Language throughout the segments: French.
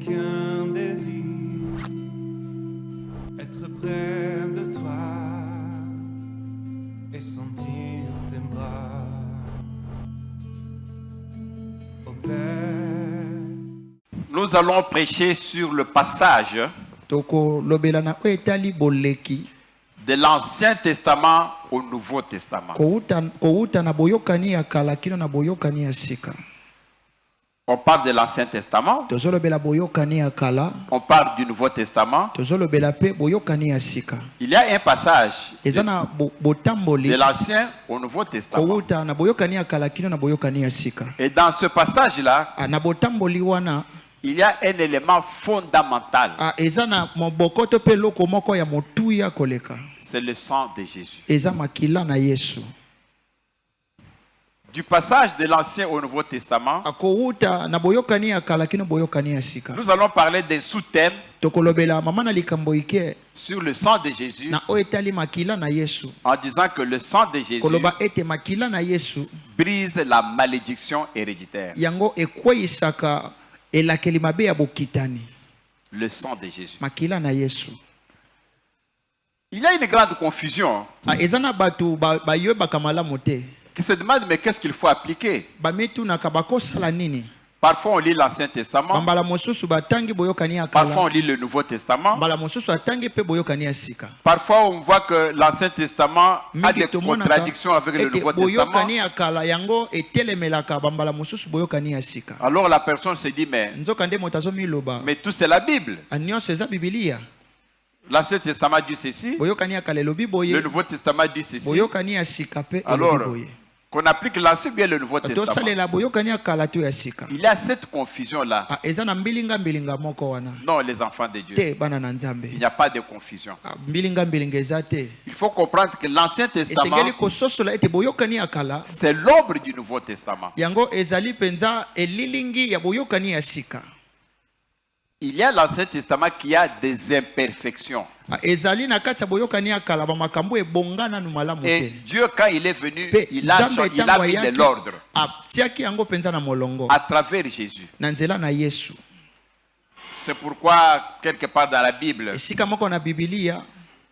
qu'un désir, être près de toi et sentir tes bras. Ô Père, Nous allons prêcher sur le passage de l'Ancien Testament au Nouveau Testament. On parle de l'Ancien Testament, on parle du Nouveau Testament. Il y a un passage de l'Ancien au Nouveau Testament. Et dans ce passage-là, il y a un élément fondamental. C'est le sang de Jésus. Du passage de l'Ancien au Nouveau Testament, nous allons parler d'un sous-thème sur le sang de Jésus, en disant que le sang de Jésus brise la malédiction héréditaire. Le sang de Jésus. Il y a une grande confusion qui se demande mais qu'est-ce qu'il faut appliquer. Parfois on lit l'Ancien Testament, parfois on lit le Nouveau Testament, parfois on voit que l'Ancien Testament a des contradictions avec le Nouveau Testament. Alors la personne se dit mais tout c'est la Bible. L'Ancien Testament dit ceci, le Nouveau Testament dit ceci. Alors qu'on applique l'Ancien bien le Nouveau Testament. Il y a cette confusion-là. Non, les enfants de Dieu. Il n'y a pas de confusion. Il faut comprendre que l'Ancien Testament, c'est l'ombre du Nouveau Testament. Il y a l'Ancien Testament qui a des imperfections. Et Dieu, quand il est venu, il a mis de l'ordre à travers Jésus. C'est pourquoi, quelque part dans la Bible,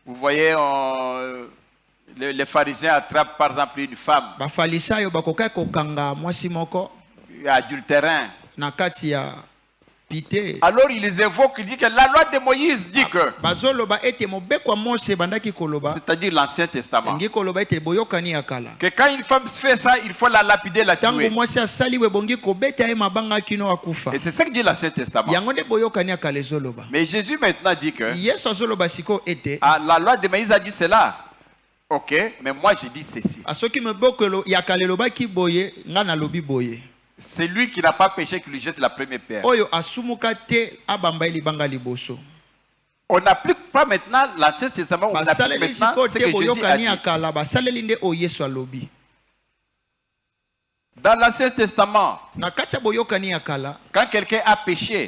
vous voyez, les pharisiens attrapent par exemple une femme adultérin. Alors il les évoque, il dit que la loi de Moïse dit que, c'est-à-dire l'Ancien Testament, que quand une femme fait ça, il faut la lapider, la tuer. Et c'est ce que dit l'Ancien Testament. Mais Jésus maintenant dit que la loi de Moïse a dit cela. Ok, mais moi je dis ceci. C'est lui qui n'a pas péché qui lui jette la première pierre. On n'applique pas maintenant l'Ancien Testament, on applique maintenant ce que Jésus a dit. Dans l'Ancien Testament, quand quelqu'un a péché,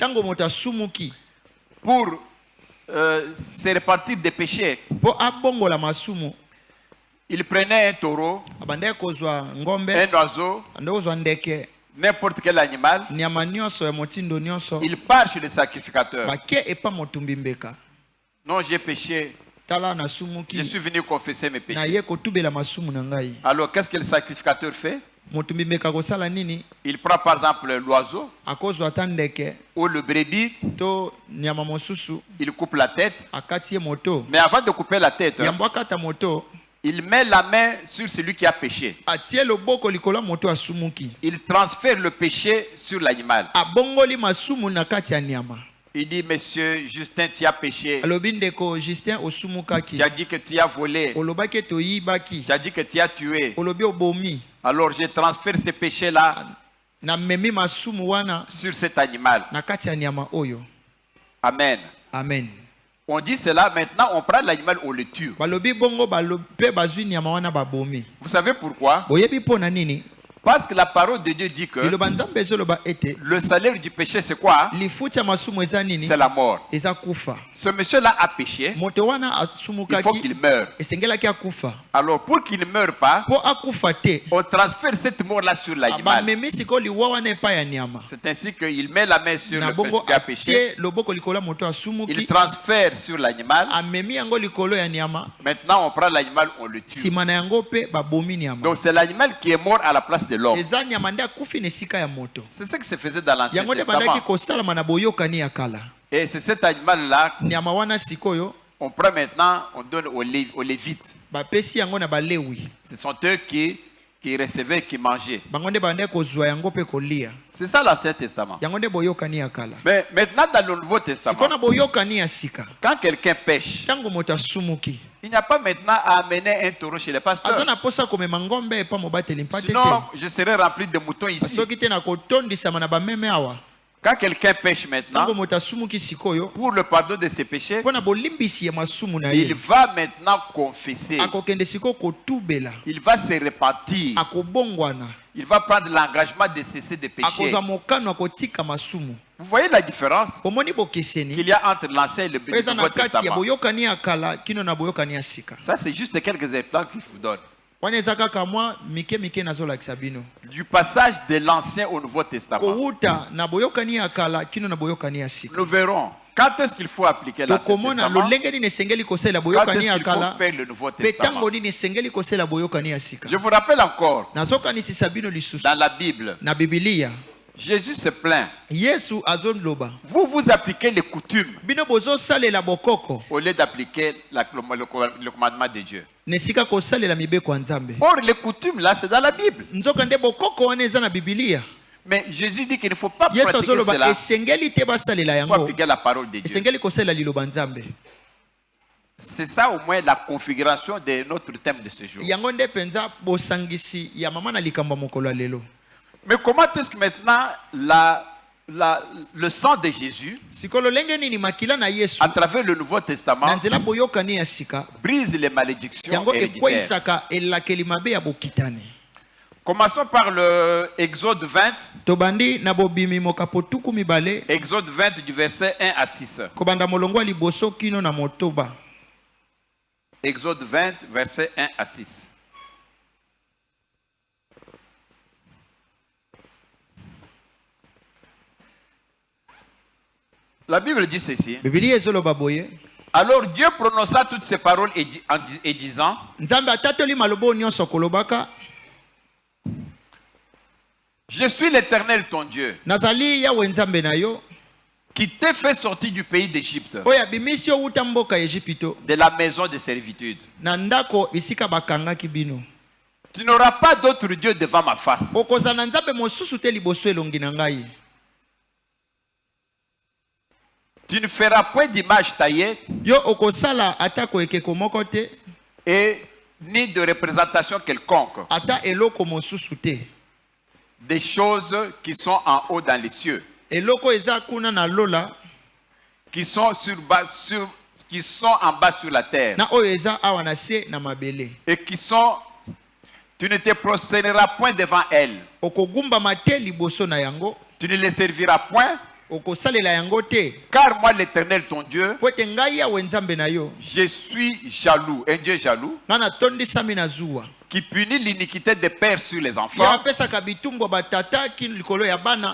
pour se répartir des péchés, il prenait un taureau, un oiseau, n'importe quel animal, il part chez le sacrificateur. Non, j'ai péché. Je suis venu confesser mes péchés. Alors, qu'est-ce que le sacrificateur fait? Il prend par exemple l'oiseau ou le brebis, il coupe la tête. Mais avant de couper la tête, il met la main sur celui qui a péché. Il transfère le péché sur l'animal. Il dit, monsieur Justin, tu as péché. Tu as dit que tu as volé. Tu as dit que tu as tué. Alors je transfère ce péché-là sur cet animal. Amen. Amen. On dit cela, maintenant on prend l'animal, on le tue. Vous savez pourquoi? Parce que la parole de Dieu dit que le salaire du péché, c'est quoi? C'est la mort. Ce monsieur-là a péché. Il faut qu'il meure. Alors, pour qu'il ne meure pas, on transfère cette mort-là sur l'animal. C'est ainsi qu'il met la main sur le péché qui a péché. Il transfère sur l'animal. Maintenant, on prend l'animal, on le tue. Donc, c'est l'animal qui est mort à la place de l'homme. C'est ce qui se faisait dans l'Ancien Testament. Et c'est cet animal-là on prend maintenant, on donne aux Lévites. Ce sont eux qui recevaient, qui mangeaient. C'est ça l'Ancien Testament. Mais maintenant dans le Nouveau Testament, quand quelqu'un pêche, il n'y a pas maintenant à amener un taureau chez les pasteurs. Sinon, je serais rempli de moutons ici. Quand quelqu'un pêche maintenant, pour le pardon de ses péchés, il va maintenant confesser. Il va se repentir. Il va prendre l'engagement de cesser de pécher. Vous voyez la différence qu'il y a entre l'Ancien et le Nouveau Testament. Ça, c'est juste quelques exemples que je vous donne. Du passage de l'Ancien au Nouveau Testament. Nous verrons quand est-ce qu'il faut appliquer l'Ancien Testament, quand est-ce qu'il faut faire le Nouveau Testament. Je vous rappelle encore, dans la Bible, Jésus se plaint. Vous appliquez les coutumes au lieu d'appliquer le commandement de Dieu. Or, les coutumes là, c'est dans la Bible. Mais Jésus dit qu'il ne faut pas pratiquer cela. Il faut appliquer la parole de Dieu. C'est ça au moins la configuration de notre thème de ce jour. Mais comment est-ce que maintenant le sang de Jésus, à travers le Nouveau Testament, brise les malédictions héréditaires? Commençons par le Exode 20. Exode 20 du verset 1 à 6. Exode 20, verset 1 à 6. La Bible dit ceci. Alors Dieu prononça toutes ces paroles et disant, je suis l'Éternel ton Dieu, qui t'ai fait sortir du pays d'Égypte, de la maison de servitude. Tu n'auras pas d'autre Dieu devant ma face. Tu ne feras point d'image taillée et ni de représentation quelconque des choses qui sont en haut dans les cieux, qui sont en bas sur la terre, et qui sont, tu ne te prosterneras point devant elles, tu ne les serviras point, car moi l'Éternel ton Dieu, je suis jaloux, un Dieu jaloux, qui punit l'iniquité des pères sur les enfants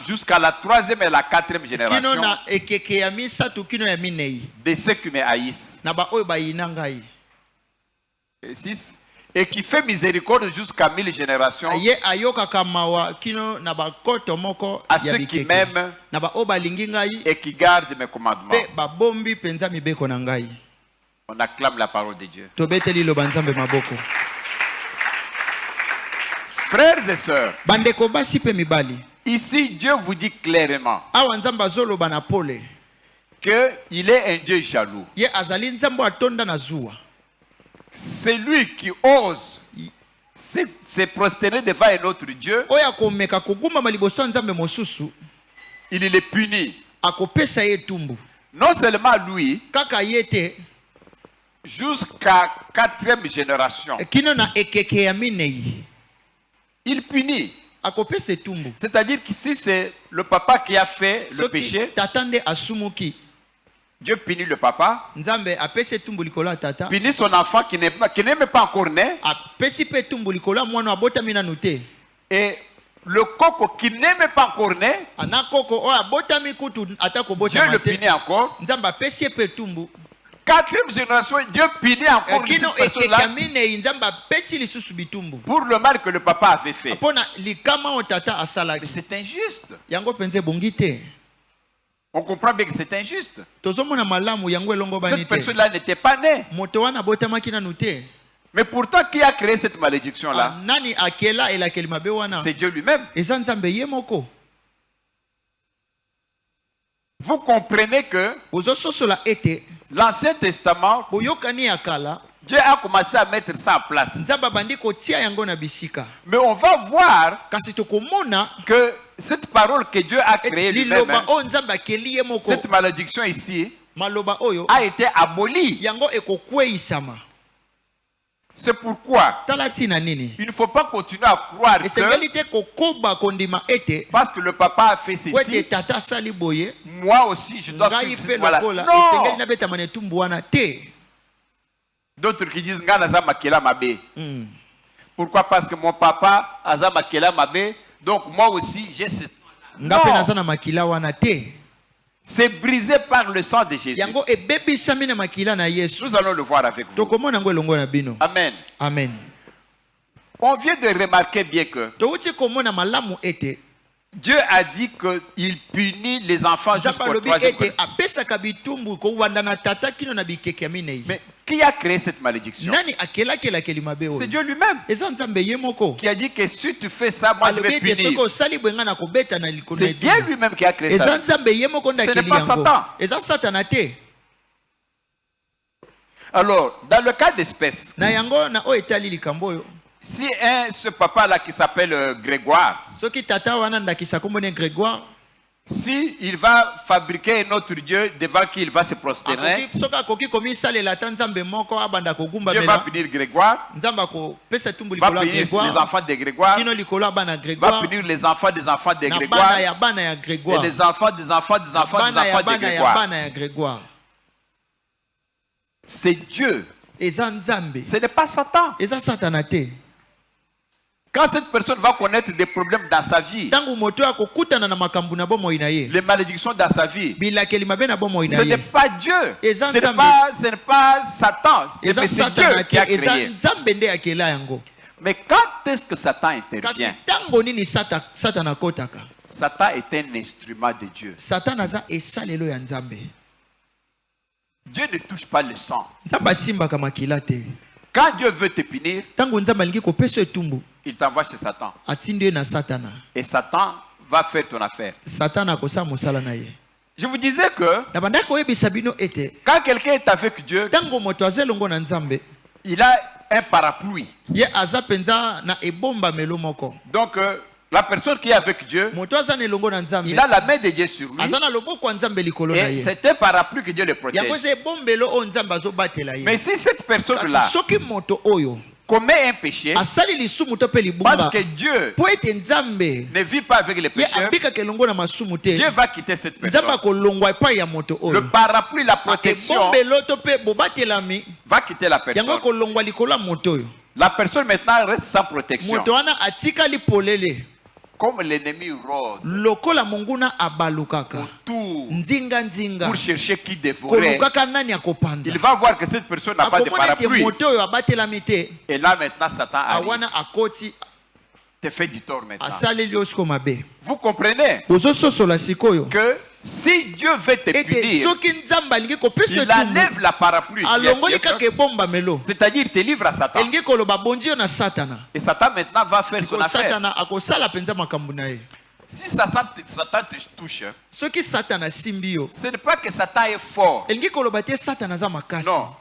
jusqu'à la 3e et la 4e génération de ceux qui me haïssent. Et 6. Et qui fait miséricorde jusqu'à 1000 générations à ceux qui m'aiment et qui gardent mes commandements. On acclame la parole de Dieu. Frères et sœurs, ici Dieu vous dit clairement qu'il est un Dieu jaloux. C'est lui qui ose se prosterner devant un autre Dieu. Il les punit. Non seulement lui, jusqu'à 4e génération. Il punit. C'est-à-dire que si c'est le papa qui a fait le péché, Dieu punit le papa, punit son enfant qui n'est même pas encore né, et le coco qui n'est même pas encore né, Dieu le punit encore. Quatrième génération, Dieu punit encore cette personne-là pour le mal que le papa avait fait. Mais c'est injuste. On comprend bien que c'est injuste. Cette personne-là n'était pas née. Mais pourtant, qui a créé cette malédiction-là? C'est Dieu lui-même. Vous comprenez que l'Ancien Testament, Dieu a commencé à mettre ça en place. Mais on va voir que cette parole que Dieu a créée lui-même, cette malédiction ici, a été abolie. C'est pourquoi il ne faut pas continuer à croire que parce que le papa a fait ceci, moi aussi je dois faire ceci. Voilà. Non. D'autres qui disent pourquoi? Parce que mon papa a makela mabe, donc moi aussi j'ai ce. Non. C'est brisé par le sang de Jésus. Nous allons le voir avec vous. Amen. Amen. On vient de remarquer bien que Dieu a dit qu'il punit les enfants jusqu'au troisième. Mais qui a créé cette malédiction? C'est Dieu lui-même qui a dit que si tu fais ça, moi je vais punir. C'est bien lui-même qui a créé ça. Ce n'est pas Satan. Alors, dans le cas d'espèce, si ce papa-là qui s'appelle Grégoire, si il va fabriquer un autre Dieu devant qui il va se prosterner, Dieu va punir Grégoire, va punir les enfants de Grégoire, va punir les enfants des enfants de Grégoire, et les enfants des enfants des enfants des enfants de Grégoire. C'est Dieu. Ce n'est pas Satan. Quand cette personne va connaître des problèmes dans sa vie, les malédictions dans sa vie, ce n'est pas Dieu, ce n'est pas Satan, c'est Dieu qui a créé. Mais quand est-ce que Satan intervient? Satan est un instrument de Dieu. Dieu ne touche pas le sang. Quand Dieu veut te punir, il t'envoie chez Satan. Et Satan va faire ton affaire. Je vous disais que quand quelqu'un est avec Dieu, il a un parapluie. Donc, la personne qui est avec Dieu, il a la main de Dieu sur lui. Et c'est un parapluie que Dieu le protège. Mais si cette personne-là commet un péché, parce que Dieu ne vit pas avec les pécheurs, Dieu va quitter cette personne. Le parapluie, la protection, va quitter la personne. La personne maintenant reste sans protection. Comme l'ennemi rôde autour pour chercher qui dévorer, il va voir que cette personne n'a pas de parapluie. Et là maintenant Satan arrive, te fait du tort maintenant. Vous comprenez que si Dieu veut te punir, il enlève la parapluie, c'est-à-dire il te livre à Satan. Et Satan maintenant va faire son affaire. Si Satan te touche, ce n'est pas que Satan est fort. Non.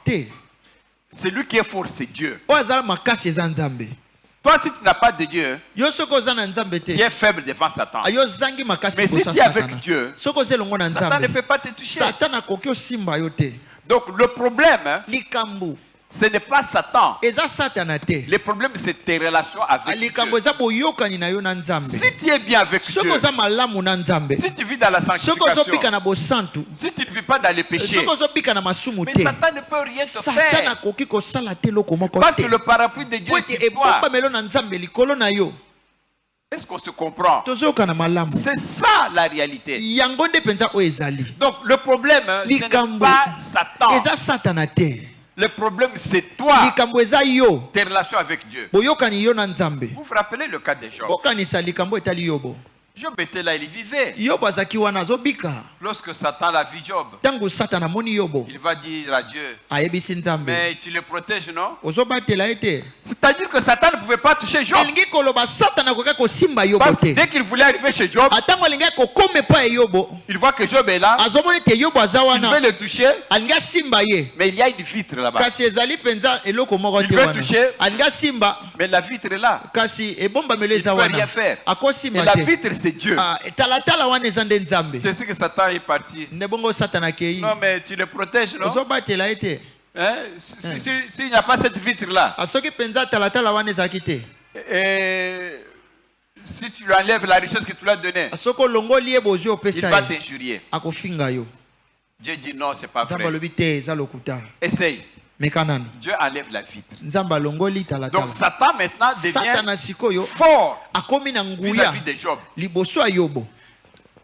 Celui qui est fort, c'est Dieu. Toi, si tu n'as pas de Dieu, tu es faible devant Satan. Mais si tu es avec Dieu, Satan ne peut pas te toucher. Donc le problème, Ce n'est pas Satan. Le problème, c'est tes relations avec Dieu. Si tu es bien avec Dieu, si tu vis dans la sanctification, si tu ne vis pas dans les péchés, mais Satan ne peut rien te faire. Parce que le parapluie de Dieu est sur toi. Est-ce qu'on se comprend? C'est ça la réalité. Donc le problème, ce n'est pas Satan. Le problème, c'est toi, tes relations avec Dieu. Vous vous rappelez le cas de Job? Job était là, il vivait. Lorsque Satan l'a vu Job, il va dire à Dieu, mais tu le protèges, non? C'est-à-dire que Satan ne pouvait pas toucher Job. Parce que dès qu'il voulait arriver chez Job, il voit que Job est là, il veut le toucher, mais il y a une vitre là-bas. Il veut toucher, mais la vitre est là. Il ne peut rien faire. Et la vitre, c'est Dieu. C'est ce que Satan est parti. Non, mais tu le protèges, non? Hein? S'il n'y a pas cette vitre-là, si tu lui enlèves la richesse que tu lui as donnée, il va t'injurier. Dieu dit non, c'est pas vrai. Essaye. Dieu enlève la vitre. Donc Satan maintenant devient fort vis-à-vis de Job.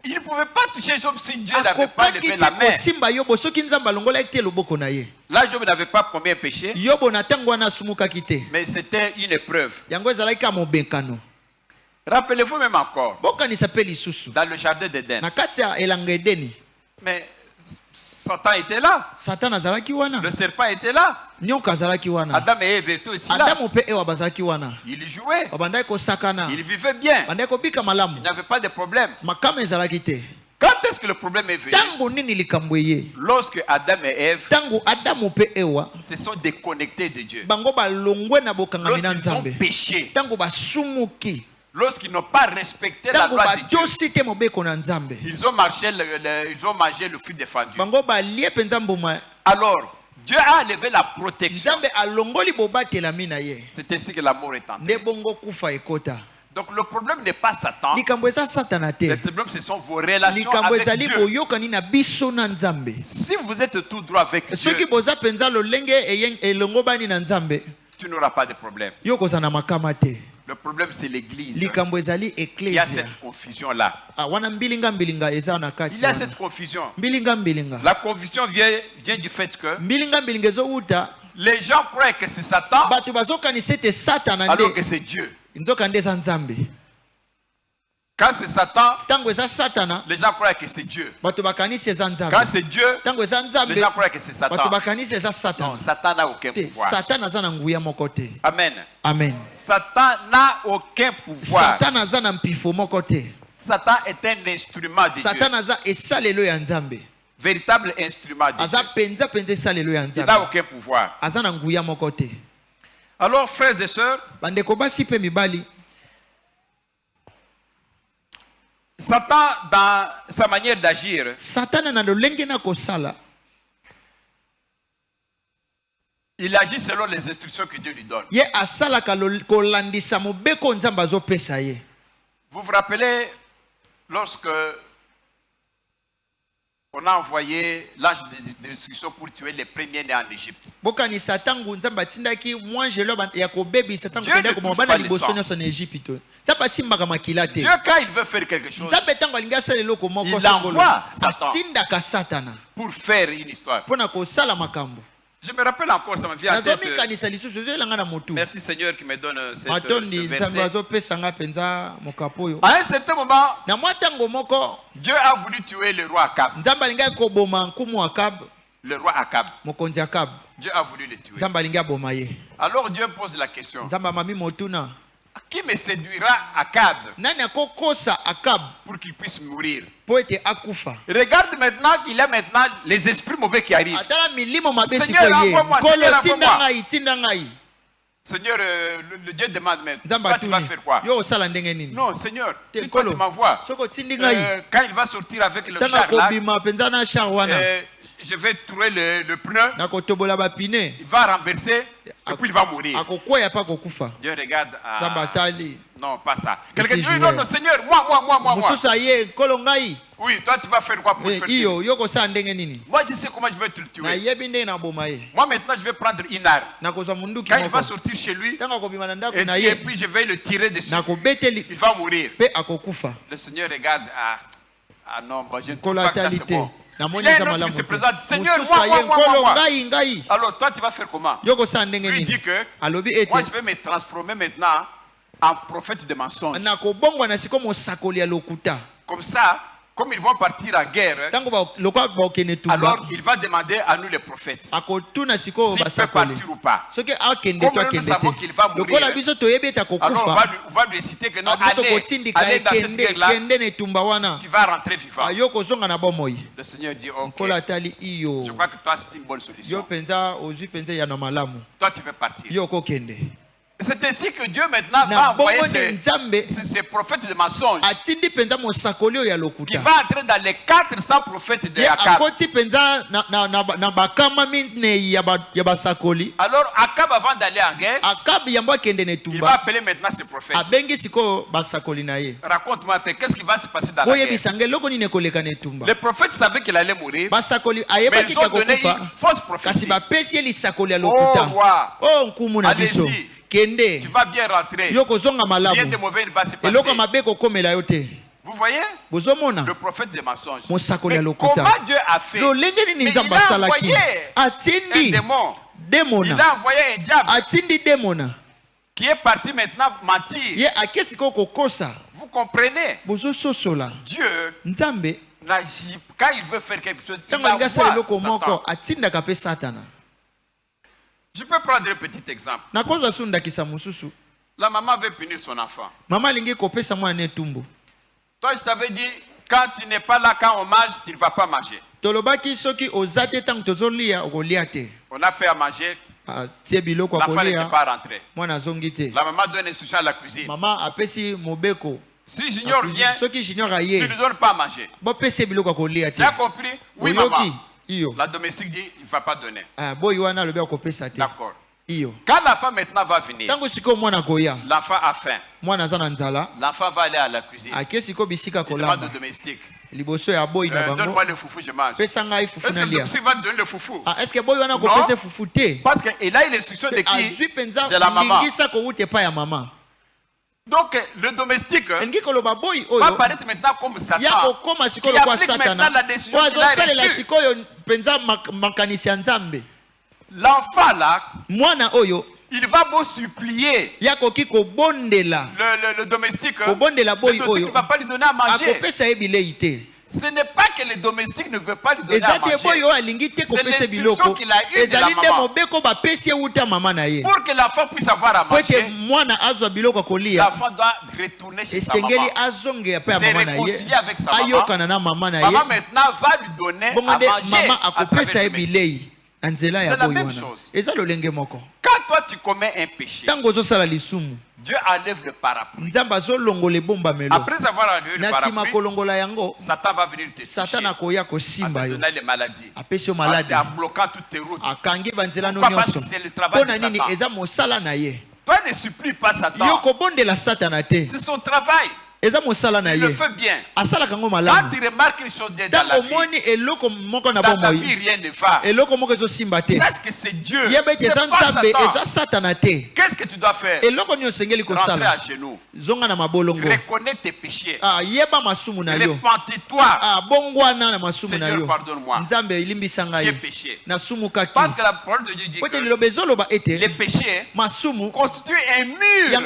Il ne pouvait pas toucher Job si Dieu n'avait pas levé la main. Là, Job n'avait pas commis un péché, mais c'était une épreuve. Rappelez-vous même encore, dans le jardin d'Éden, mais Satan était là. Le serpent était là. Adam et Ève étaient aussi là. Il jouait. Il vivait bien. Il n'avait pas de problème. Quand est-ce que le problème est venu? Lorsque Adam et Ève se sont déconnectés de Dieu. Lorsqu'ils ont péché. Lorsqu'ils n'ont pas respecté la loi de Dieu, ils ont mangé le fruit défendu. Alors, Dieu a enlevé la protection. C'est ainsi que la mort est entrée. Donc le problème n'est pas Satan. Le problème, ce sont vos relations avec Dieu. Si vous êtes tout droit avec Dieu, tu n'auras pas de problème. Le problème, c'est l'église. Il y a cette confusion-là. Il y a cette confusion. La confusion vient du fait que les gens croient que c'est Satan alors que c'est Dieu. Quand c'est Satan, les gens croient que c'est Dieu. Quand c'est Dieu, les gens croient que c'est Satan. Non, Satan n'a aucun pouvoir. Amen. Amen. Satan n'a aucun pouvoir. Satan est un instrument de Dieu. Véritable instrument de Dieu. Il n'a aucun pouvoir. Alors, frères et sœurs, Satan, dans sa manière d'agir, il agit selon les instructions que Dieu lui donne. Vous vous rappelez lorsque on a envoyé l'ange de destruction pour tuer les premiers-nés en Égypte. Dieu Dieu, quand il veut faire quelque chose, il envoie Satan pour faire une histoire. Je me rappelle encore, ça me vient à tête. Merci Seigneur qui me donne ce verset. À un certain moment, Dieu a voulu tuer le roi Akab. Le roi Akab. Dieu a voulu le tuer. Alors Dieu pose la question. Qui me séduira Akab pour qu'il puisse mourir? Regarde maintenant qu'il y a maintenant les esprits mauvais qui arrivent. Seigneur, envoie-moi, Seigneur, envoie-moi. Seigneur, le Dieu demande, mais toi tu vas faire quoi? Non, Seigneur, si toi tu m'envoies, quand il va sortir avec le char là, Je vais trouver le pneu. Il va renverser et puis il va mourir. Dieu regarde. Non, pas ça. Quelqu'un dit non, Seigneur, moi. Oui, toi tu vas faire quoi pour faire ça? Moi je sais comment je vais te le tuer. Moi maintenant je vais prendre une arme. Quand il va sortir chez lui, et puis je vais le tirer dessus. Il va mourir. Le Seigneur regarde. Ah non, je ne trouve pas que ça c'est bon. Il y a un autre qui se présente. Seigneur, moi. Alors toi tu vas faire comment? Lui dit que moi je vais me transformer maintenant en prophète de mensonges. Comme ça, comme ils vont partir à guerre, alors il va demander à nous les prophètes s'il peut partir ou pas. Comme nous savons qu'il va mourir, alors on va lui citer que non, allez dans cette guerre-là, tu vas rentrer vivant. Le Seigneur dit ok, je crois que toi c'est une bonne solution. Toi tu peux partir. C'est ainsi que Dieu maintenant va envoyer ces prophètes de mensonges. Il va entrer dans les 400 prophètes de Akab. Alors Akab, avant d'aller en guerre, il va appeler maintenant ces prophètes. Raconte-moi un peu, qu'est-ce qui va se passer dans la guerre? Les prophètes savaient qu'il allait mourir, mais ils ont donné une fausse prophétie. Oh roi, allez-y. Tu vas bien rentrer. Rien de mauvais ne va se passer. Vous voyez? Le prophète des mensonges. Mais comment Dieu a fait? Mais il a envoyé un démon. Il a envoyé un diable qui est parti maintenant mentir. Vous comprenez? Dieu n'agit quand il veut faire quelque chose. Il envoie Satan. Je peux prendre un petit exemple. La maman veut punir son enfant. Toi, je t'avais dit, quand tu n'es pas là, quand on mange, tu ne vas pas manger. On a fait à manger. L'enfant n'était pas rentré. La maman donne instruction à la cuisine. Si Junior vient, tu ne lui donnes pas à manger. Tu as compris? Oui, maman. La domestique dit, il ne va pas donner. D'accord. Quand l'enfant maintenant va venir, l'enfant a faim. L'enfant va aller à la cuisine. Il demande au domestique. Donne-moi le foufou, je mange. Est-ce que le domestique va donner le foufou? Non, parce qu'il a eu l'instruction de qui? De la maman. Donc le domestique va apparaître maintenant comme Satan, qui applique maintenant la décision qu'il a reçue. L'enfant là, il va beau supplier le domestique, le domestique ne va pas lui donner à manger. Ce n'est pas que le domestique ne veut pas lui donner à manger. C'est l'instruction qu'il a eue de la maman. Pour que l'enfant puisse avoir à manger, l'enfant doit retourner chez sa maman. Se réconcilier avec sa maman. Maman maintenant va lui donner à manger à travers le domestique. C'est la même chose. Quand toi tu commets un péché, Dieu enlève le parapluie. Après avoir enlevé le parapluie, Satan va venir te toucher en te donnant les maladies, en bloquant toutes tes routes. Pourquoi? Parce que c'est le travail de Satan. Toi ne supplie pas Satan. C'est son travail. Il le fait bien. Quand tu remarques une chose dans la vie, dans ta vie rien ne va. Sache que c'est Dieu, c'est pas Satan. Qu'est-ce que tu dois faire? Rentrer à genoux. Reconnais tes péchés. Repentez-toi. Seigneur, pardonne-moi. J'ai péché. Parce que la parole de Dieu dit que les péchés constituent un mur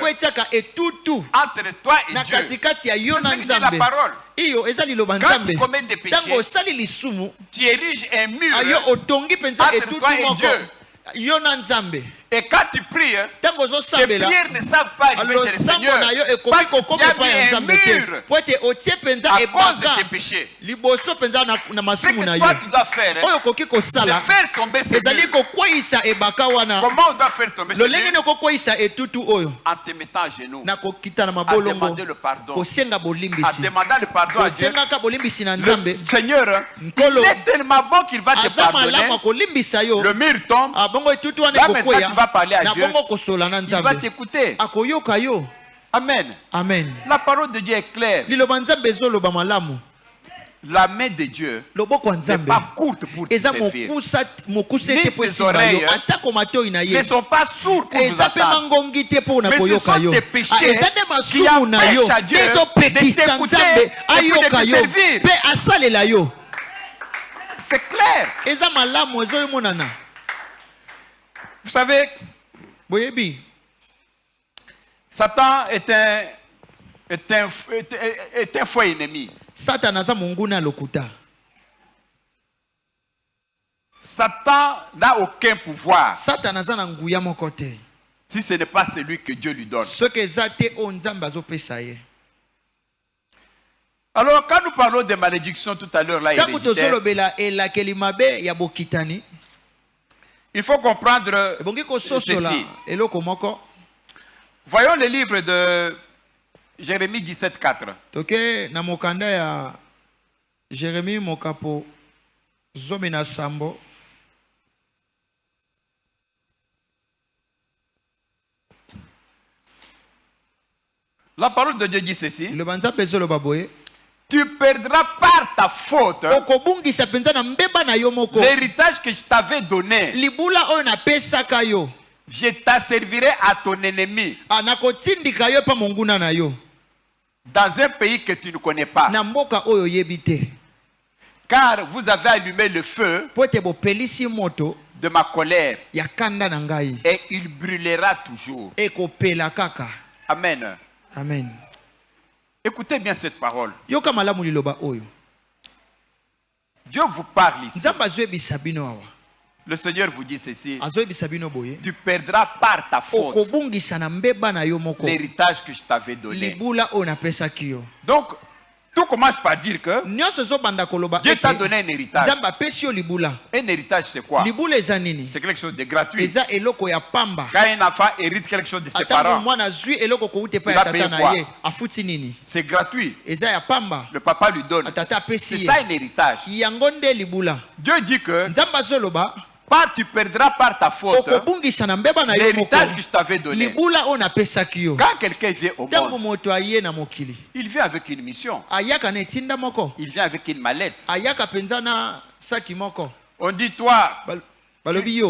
entre toi et Dieu. C'est ce que dit la parole. Quand tu commets des péchés, tu ériges un mur entre toi et Dieu. Et quand tu pries, tes prières ne savent pas arriver chez le Seigneur. Parce que tu as mis un mur à cause de tes péchés. Ce que toi tu dois faire, c'est faire tomber ce mur. Comment on doit faire tomber ce mur? En te mettant à genoux, à demander le pardon. En demandant le pardon à Dieu. Le Seigneur, il est tellement bon qu'il va te pardonner. Le mur tombe. Là maintenant tu vas parler à Dieu. Il va t'écouter. Amen. Amen. La parole de Dieu est claire. La main de Dieu n'est pas courte pour te servir. Ni ses oreilles ne sont pas sourdes pour nous attendre. Mais ce sont tes péchés qui empêchent à Dieu de t'écouter et de te servir. C'est clair. Vous savez, Satan est un faux ennemi. Satan n'a aucun pouvoir si ce n'est pas celui que Dieu lui donne. Alors, quand nous parlons de malédiction tout à l'heure, là, il faut comprendre ceci. Voyons le livre de Jérémie 17:4. Jérémie mokapo zomena sambo. La parole de Dieu dit ceci. Tu perdras par ta faute l'héritage que je t'avais donné. Je t'asservirai à ton ennemi dans un pays que tu ne connais pas. Car vous avez allumé le feu de ma colère et il brûlera toujours. Amen. Amen. Écoutez bien cette parole. Dieu vous parle ici. Le Seigneur vous dit ceci. Tu perdras par ta faute l'héritage que je t'avais donné. Donc, tout commence par dire que Dieu t'a donné un héritage. Un héritage, c'est quoi? C'est quelque chose de gratuit. Quand un enfant hérite quelque chose de ses parents, il va payer quoi? C'est gratuit. Le papa lui donne. C'est ça un héritage. Dieu dit que tu perdras par ta faute l'héritage que je t'avais donné. Quand quelqu'un vient au monde, il vient avec une mission. Il vient avec une mallette. On dit toi,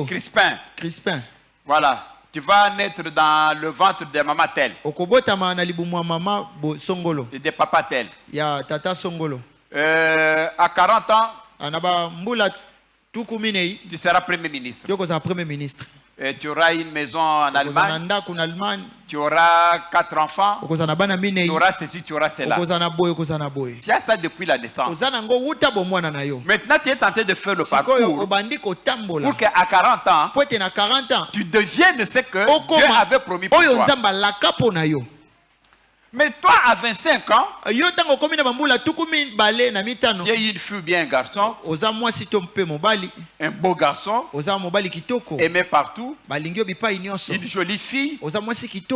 Crispin. Voilà. Tu vas naître dans le ventre de maman telle. Et de papa tel. À 40 ans, tu seras premier ministre. Et tu auras une maison en Allemagne. Tu auras 4 enfants. Tu auras ceci, tu auras cela. Tu as ça depuis la naissance. Maintenant, tu es tenté de faire le parcours pour qu'à 40 ans, tu deviennes ce que Dieu avait promis pour toi. Mais toi, à 25 ans, tu es une fille bien un garçon, un beau garçon, aimé partout, une jolie fille, tout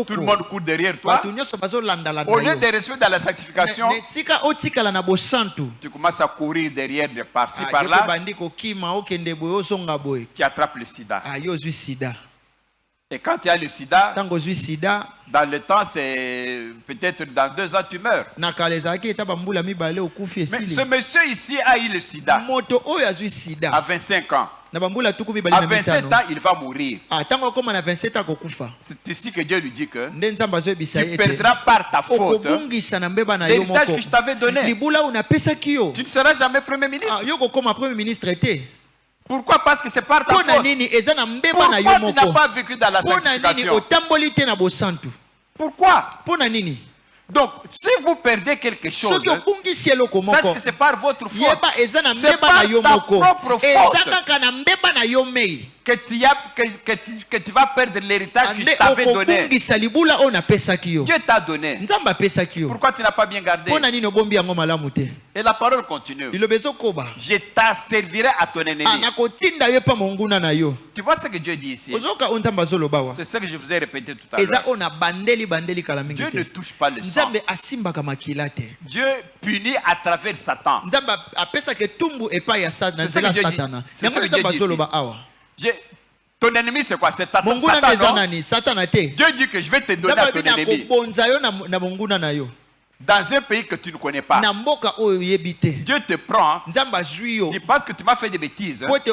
le monde court derrière toi. Au lieu de rester dans la sanctification, tu commences à courir derrière de par-ci par-là, qui attrape le sida. Et quand tu as le sida, dans le temps, c'est peut-être dans 2 ans tu meurs. Mais ce monsieur ici a eu le sida à 25 ans. À 27 ans, il va mourir. C'est ici que Dieu lui dit que tu perdras par ta faute l'héritage que je t'avais donné. Tu ne seras jamais premier ministre. Pourquoi? Parce que c'est par ta faute. Pourquoi tu n'as pas vécu dans la sanctification? Pourquoi? Donc, si vous perdez quelque chose, sachez que c'est par votre faute. C'est par ta propre faute que tu vas perdre l'héritage que je t'avais donné. Dieu t'a donné. Pourquoi tu n'as pas bien gardé? Et la parole continue. Je t'asservirai à ton ennemi. Tu vois ce que Dieu dit ici? C'est ce que je vous ai répété tout à l'heure. Dieu ne touche pas le sang. Dieu punit à travers Satan. C'est ce que Dieu dit ici. Ton ennemi c'est quoi? C'est Satan, non? Dieu dit que je vais te donner à ton ennemi. Dans un pays que tu ne connais pas. Dieu te prend. Et parce que tu m'as fait des bêtises, parce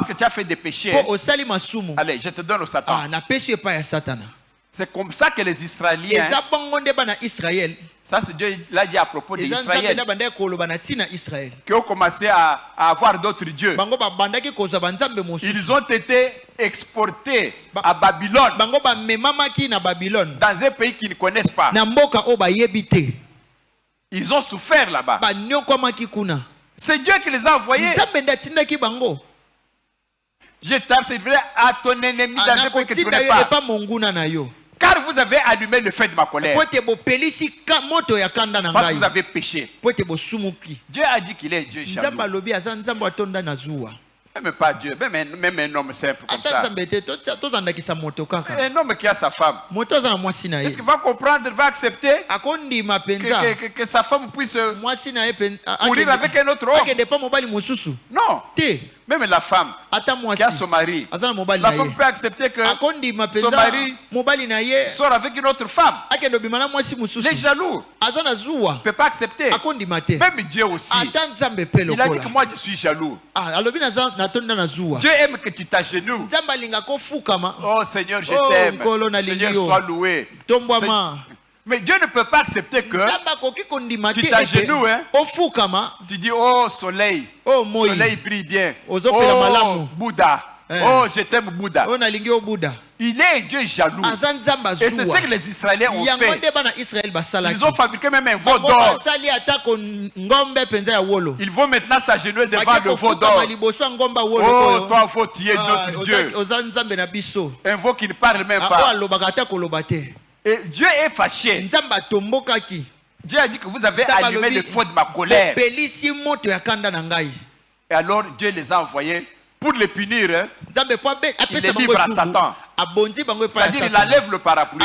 que tu as fait des péchés, allez, je te donne au Satan. C'est comme ça que les Israéliens, ça c'est Dieu l'a dit à propos des Israéliens, qui ont commencé à avoir d'autres dieux. Ils ont été exportés à Babylone, dans un pays qu'ils ne connaissent pas. Ils ont souffert là-bas. C'est Dieu qui les a envoyés. Je t'asservirai à ton ennemi dans un pays que tu ne connais pas. Car vous avez allumé le feu de ma colère. Parce que vous avez péché. Dieu a dit qu'il est Dieu jaloux. Même pas Dieu, même un homme simple comme ça. Un homme qui a sa femme. Est-ce qu'il va comprendre, va accepter que sa femme puisse courir avec un autre homme? Non. Même la femme qui a son mari, la femme peut accepter que son mari sort avec une autre femme. Les jaloux ne peuvent pas accepter. Même Dieu aussi. Il a dit que moi je suis jaloux. Dieu aime que tu t'agenouilles. Oh Seigneur, je t'aime. Seigneur, sois loué. Mais Dieu ne peut pas accepter que tu t'agenouilles, tu dis oh soleil, soleil brille bien, oh Bouddha, oh je t'aime Bouddha. Il est un Dieu jaloux. Et c'est ce que les Israéliens ont fait. Ils ont fabriqué même un veau d'or. Ils vont maintenant s'agenouiller devant le veau d'or. Oh, toi, veau, tu es notre Dieu. Un veau qui ne parle même pas. Et Dieu est fâché. Dieu a dit que vous avez allumé le feu de ma colère. Et alors Dieu les a envoyés pour les punir. Il les livre à Satan. C'est-à-dire il enlève le parapluie.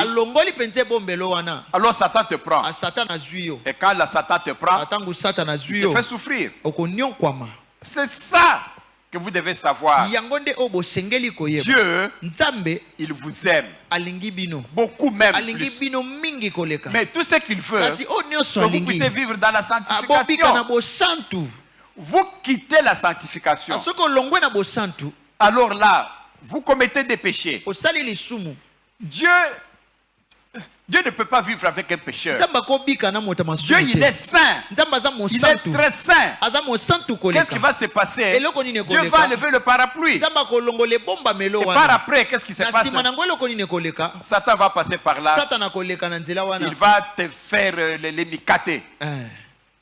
Alors Satan te prend. Et quand Satan te prend, il te fait souffrir. C'est ça que vous devez savoir. Dieu, il vous aime. Beaucoup même plus. Mais tout ce qu'il veut, que vous puissiez vivre dans la sanctification. Vous quittez la sanctification. Alors là, vous commettez des péchés. Dieu ne peut pas vivre avec un pécheur. Dieu, il est saint. Il est très saint. Qu'est-ce qui va se passer? Dieu va lever le parapluie. Et par après, qu'est-ce qui se passe? Satan va passer par là. Il va te faire les micater.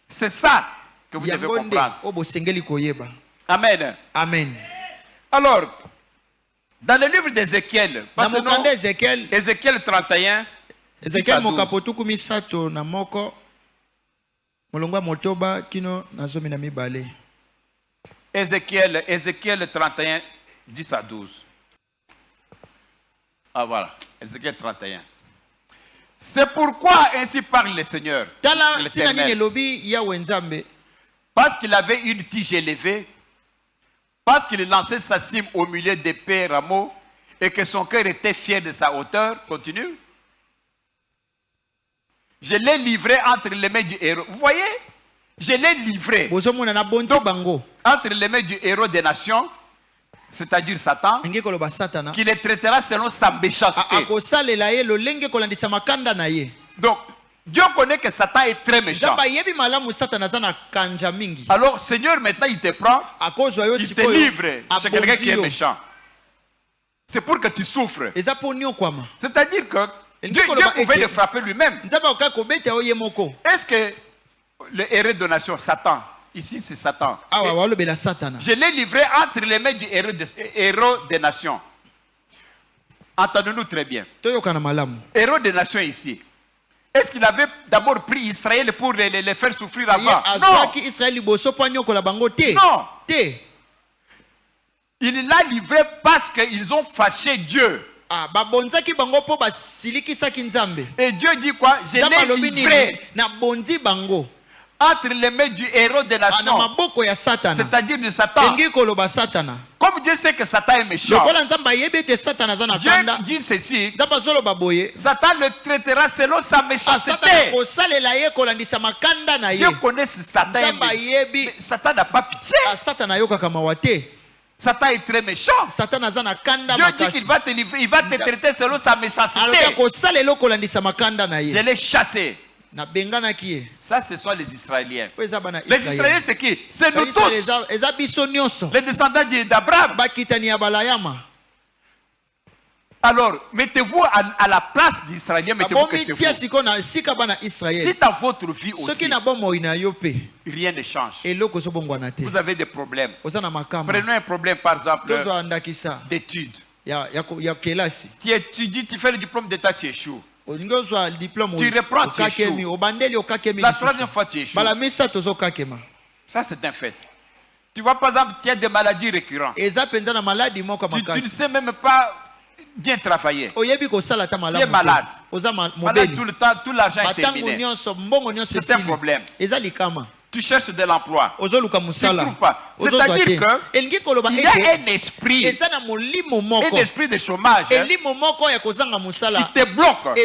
C'est ça que vous devez comprendre. Amen. Amen. Alors, dans le livre d'Ézéchiel, Ézéchiel 31, Ezekiel mokapotuku misato na moko molongwa motoba kino na zomi na mibale. Ézéchiel 31 10 à 12. Ah voilà, Ézéchiel 31. C'est pourquoi ainsi parle le Seigneur, l'Éternel. Parce qu'il avait une tige élevée, parce qu'il lançait sa cime au milieu d'épais rameaux et que son cœur était fier de sa hauteur. Continue. Je l'ai livré entre les mains du héros. Vous voyez? Je l'ai livré. Donc, entre les mains du héros des nations, c'est-à-dire Satan, qui les traitera selon sa méchanceté. Donc, Dieu connaît que Satan est très méchant. Alors, Seigneur, maintenant, il te prend, il te livre chez quelqu'un qui est méchant. C'est pour que tu souffres. C'est-à-dire que Dieu pouvait le frapper lui-même. Est-ce que le héros de nation, Satan, ici c'est Satan, je l'ai livré entre les mains du héros des nations. Entendons-nous très bien. Héros des nations ici. Est-ce qu'il avait d'abord pris Israël pour les faire souffrir avant? Non. Non. Il l'a livré parce qu'ils ont fâché Dieu. Et Dieu dit quoi? Je l'ai livré entre les mains du héros des nations, c'est-à-dire de Satan. Comme Dieu sait que Satan est méchant, Dieu dit ceci: Satan le traitera selon sa méchanceté. Dieu connaît Satan, mais Satan n'a pas pitié. Satan est très méchant. Dieu dit qu'il va te livrer, il va te traiter selon sa méchanceté. Je l'ai chassé. Ça, ce sont les Israéliens. Les Israéliens, c'est qui? C'est nous tous. Les descendants d'Abraham. Alors, mettez-vous à la place d'Israéliens. Mettez-vous que c'est vous. Si dans votre vie aussi, rien ne change, vous avez des problèmes. Prenons un problème, par exemple, d'études. Tu étudies, tu fais le diplôme d'état, tu échoues. Tu reprends, tu échoues. La troisième fois, tu échoues. Ça, c'est un fait. Tu vois, par exemple, tu as des maladies récurrentes. Tu ne sais même pas bien travailler. Tu es malade. Malade tout le temps, tout l'argent est terminé. C'est un problème. Tu cherches de l'emploi. Tu ne trouves pas. C'est-à-dire qu'il y a un esprit de chômage qui te bloque.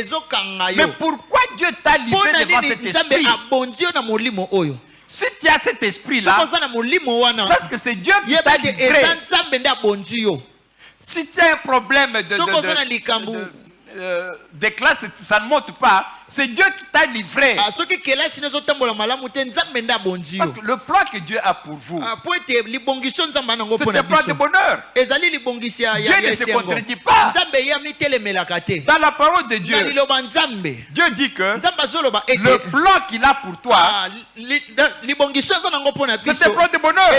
Mais pourquoi Dieu t'a livré devant cet esprit? Si tu as cet esprit-là, sache que c'est Dieu qui t'a livré. Si tu as un problème de classe, ça ne monte pas. C'est Dieu qui t'a livré. Parce que le plan que Dieu a pour vous, c'est un plan de bonheur. Dieu ne se contredit pas. Dans la parole de Dieu, Dieu dit que le plan qu'il a pour toi, c'est un plan de bonheur.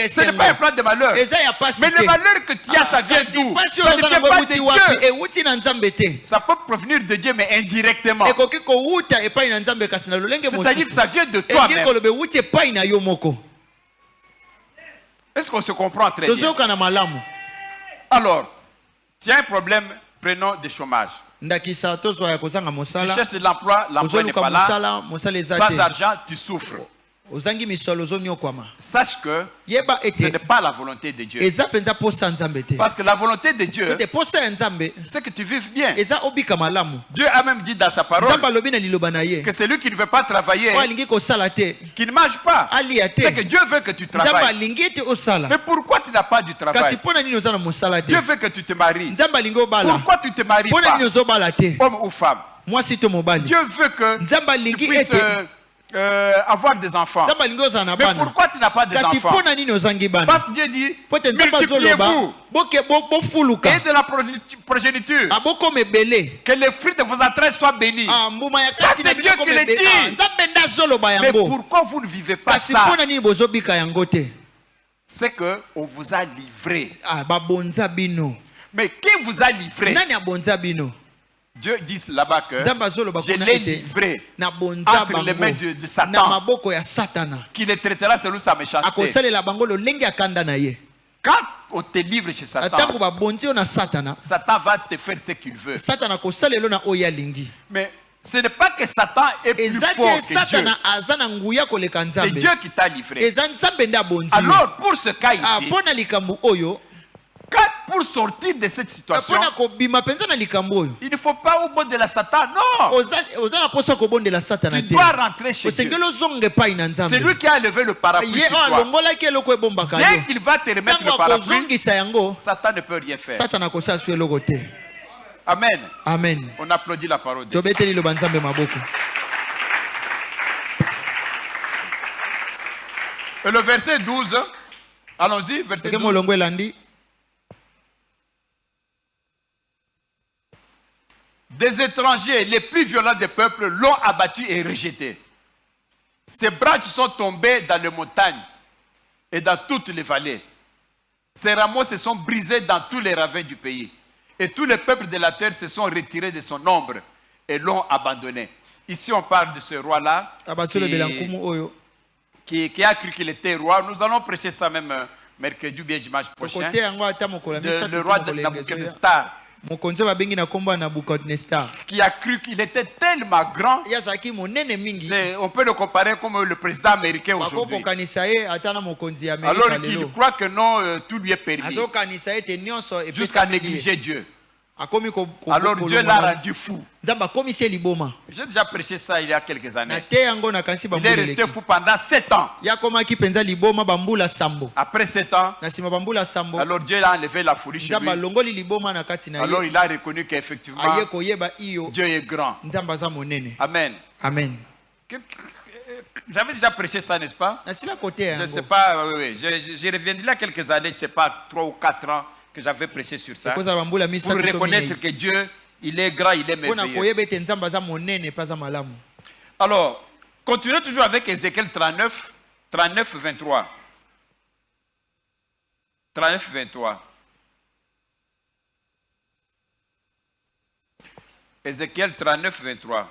Ce n'est pas un plan de malheur. Mais le malheur que tu as, ça vient d'où? Ça ne vient pas de Dieu. Ça peut provenir de Dieu, mais indirectement. C'est-à-dire que ça vient de toi-même. Est-ce qu'on se comprend très bien? Alors, tu as un problème, prenons de chômage. Tu cherches de l'emploi, l'emploi n'est pas là. Sans argent, tu souffres. Sache que ce n'est pas la volonté de Dieu. Parce que la volonté de Dieu, c'est que tu vives bien. Dieu a même dit dans sa parole que celui qui ne veut pas travailler, qui ne mange pas, c'est que Dieu veut que tu travailles. Mais pourquoi tu n'as pas du travail? Dieu veut que tu te maries. Pourquoi tu ne te maries pas? Homme ou femme. Dieu veut que tu puisses avoir des enfants. Mais pourquoi tu n'as pas des enfants? Parce que Dieu dit, multipliez-vous et de la progéniture, que les fruits de vos entrailles soient bénis. Ça, c'est Dieu qui le dit. Mais pourquoi vous ne vivez pas ça? C'est qu'on vous a livré. Mais qui vous a livré? Dieu dit là-bas que je l'ai livré entre les mains de Satan, qui les traitera selon sa méchanceté. Quand on te livre chez Satan, Satan va te faire ce qu'il veut. Mais ce n'est pas que Satan est plus fort que Dieu. C'est Dieu qui t'a livré. Alors pour ce cas ici, pour sortir de cette situation, il ne faut pas au bon de la Satan, non. Tu dois rentrer chez Dieu. C'est lui qui a levé le parapluie sur toi. Dès qu'il va te remettre le parapluie, Satan ne peut rien faire. Amen. Amen. On applaudit la parole de Dieu. Et le verset 12, allons-y, verset 12. Des étrangers, les plus violents des peuples, l'ont abattu et rejeté. Ses branches sont tombées dans les montagnes et dans toutes les vallées. Ses rameaux se sont brisés dans tous les ravins du pays. Et tous les peuples de la terre se sont retirés de son ombre et l'ont abandonné. Ici, on parle de ce roi-là qui a cru qu'il était roi. Nous allons prêcher ça même mercredi ou bien dimanche prochain. Le roi de Nabucodonosor. Qui a cru qu'il était tellement grand. On peut le comparer comme le président américain aujourd'hui. Alors qu'il croit que non, tout lui est permis. Jusqu'à négliger Dieu. Alors Dieu l'a rendu fou. J'ai déjà prêché ça il y a quelques années. Il est resté fou pendant 7 ans. Après 7 ans, alors Dieu a enlevé la folie chez lui. Alors il a reconnu qu'effectivement Dieu est grand. Amen. Amen. J'avais déjà prêché ça, n'est-ce pas? Je ne sais pas, oui. Je reviendrai là quelques années, je ne sais pas, 3 ou 4 ans que j'avais prêché sur ça. Pour reconnaître que Dieu, il est grand, il est merveilleux. Alors, continuons toujours avec Ézéchiel 39, 23. 39, 23. Ézéchiel 39, 23.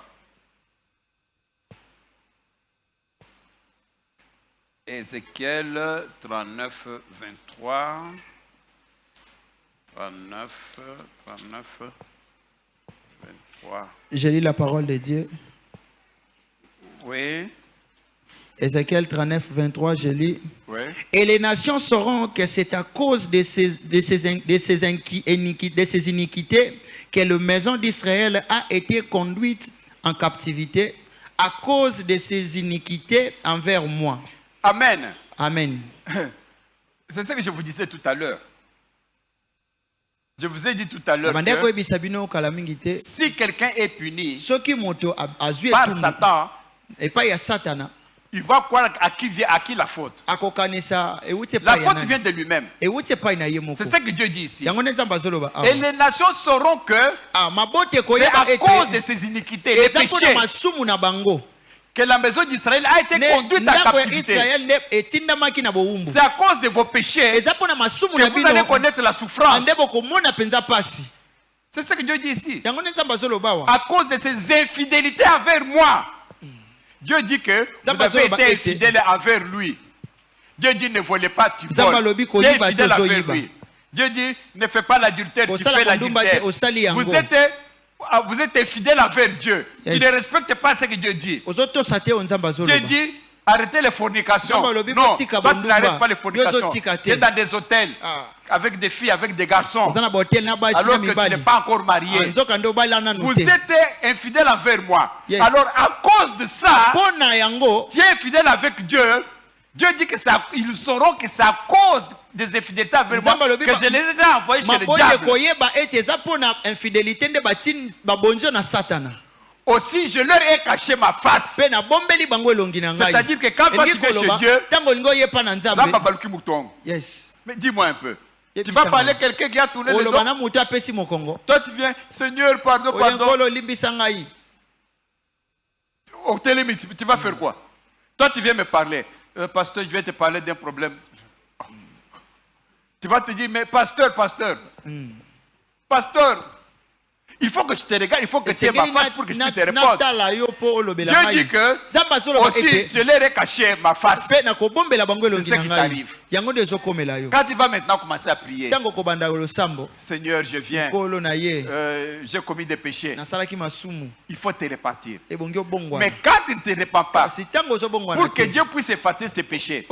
Ézéchiel 39, 23. 39, 23. Je lis la parole de Dieu. Oui. Ézéchiel 39, 23, je lis. Oui. Et les nations sauront que c'est à cause de ces iniquités que la maison d'Israël a été conduite en captivité, à cause de ces iniquités envers moi. Amen. Amen. C'est ce que je vous disais tout à l'heure. Je vous ai dit tout à l'heure que si quelqu'un est puni par Satan, il va croire à qui la faute. La faute vient de lui-même. C'est ce que Dieu dit ici. Et les nations sauront que c'est à cause de ces iniquités, les péchés, que la maison d'Israël a été conduite en captivité. C'est à cause de vos péchés que vous allez connaître la souffrance. C'est ce que Dieu dit ici. À cause de ces infidélités envers moi. Dieu dit que vous avez été infidèles envers lui. Dieu dit ne volez pas, tu voles. Tu es infidèle envers lui. Dieu dit ne fais pas l'adultère, tu fais l'adultère. Vous êtes infidèle envers Dieu. Tu ne respectes pas ce que Dieu dit. Dieu dit arrêtez les fornications. Non, toi tu n'arrêtes pas les fornications. Tu es dans des hôtels avec des filles, avec des garçons, alors que tu n'es pas encore marié. Vous êtes infidèle envers moi. Alors à cause de ça, tu es infidèle avec Dieu. Dieu dit que ils sauront que c'est à cause des infidélités envers moi que je les ai envoyés chez le diable. Aussi, je leur ai caché ma face. C'est-à-dire que quand toi tu viens chez Dieu, yes. Mais dis-moi un peu. Tu vas parler à quelqu'un qui a tourné le dos. Toi tu viens, Seigneur, pardon. Au télémite, tu vas faire quoi? Toi tu viens me parler. Pasteur, je vais te parler d'un problème. Tu vas te dire, mais pasteur, pasteur, il faut que je te regarde, il faut que tu aies ma face pour que je puisse te répondre. Dieu dit que aussi, je leur ai caché ma face. C'est ce qui t'arrive. Quand tu vas maintenant commencer à prier, Seigneur, je viens, j'ai commis des péchés, il faut te repentir. Mais quand tu ne te repens pas, pour que Dieu puisse effacer tes péchés,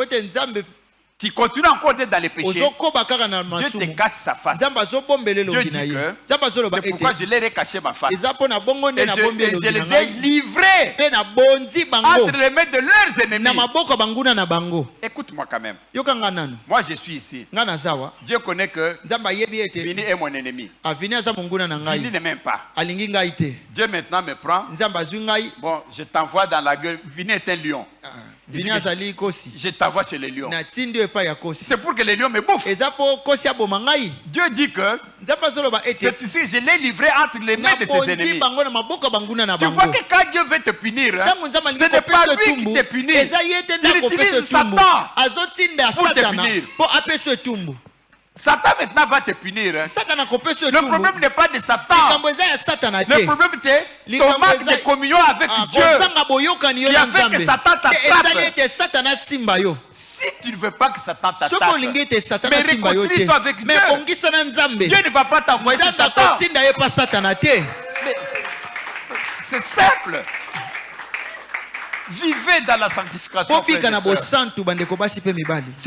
tu continues encore d'être dans les péchés, Dieu te cache sa face. Dieu dit que c'est pourquoi je leur ai caché ma face. Et je les ai livrés entre les mains de leurs ennemis. Écoute-moi quand même. Moi je suis ici. Dieu connaît que Vini est mon ennemi. Vini ne m'aime pas. Dieu maintenant me prend. Bon, je t'envoie dans la gueule. Vini est un lion. Je t'envoie chez les lions. C'est pour que les lions me bouffent. Dieu dit que c'est ici, je l'ai livré entre les mains de ses ennemis. Tu vois que quand Dieu veut te punir, ce n'est pas lui qui te punit. Il utilise Satan pour te punir. Satan maintenant va te punir. Le problème n'est pas de Satan. Le problème c'est ton manque de communion avec Dieu qui a fait que Satan t'attrape. Si tu ne veux pas que Satan t'attrape, mais réconcilie-toi avec Dieu. Dieu ne va pas t'envoyer sur Satan. C'est simple. Vivez dans la sanctification. Ce